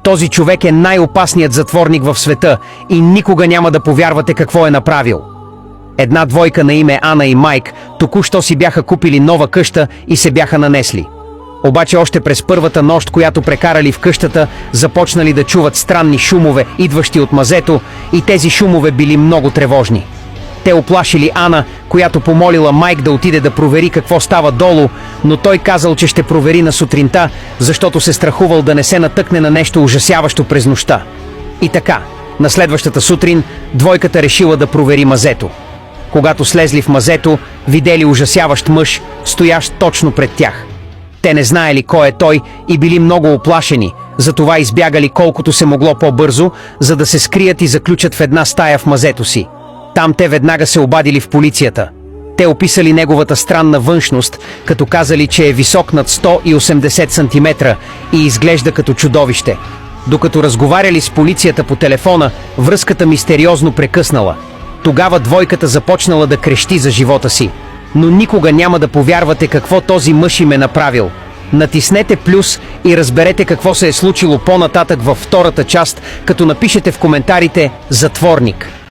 Този човек е най-опасният затворник в света и никога няма да повярвате какво е направил. Една двойка на име Ана и Майк току-що си бяха купили нова къща и се бяха нанесли. Обаче още през първата нощ, която прекарали в къщата, започнали да чуват странни шумове, идващи от мазето, и тези шумове били много тревожни. Те оплашили Ана, която помолила Майк да отиде да провери какво става долу, но той казал, че ще провери на сутринта, защото се страхувал да не се натъкне на нещо ужасяващо през нощта. И така, на следващата сутрин, двойката решила да провери мазето. Когато слезли в мазето, видели ужасяващ мъж, стоящ точно пред тях. Те не знаели кой е той и били много оплашени, затова избягали колкото се могло по-бързо, за да се скрият и заключат в една стая в мазето си. Там те веднага се обадили в полицията. Те описали неговата странна външност, като казали, че е висок над 180 см и изглежда като чудовище. Докато разговаряли с полицията по телефона, връзката мистериозно прекъснала. Тогава двойката започнала да крещи за живота си. Но никога няма да повярвате какво този мъж им е направил. Натиснете плюс и разберете какво се е случило по-нататък във втората част, като напишете в коментарите «Затворник».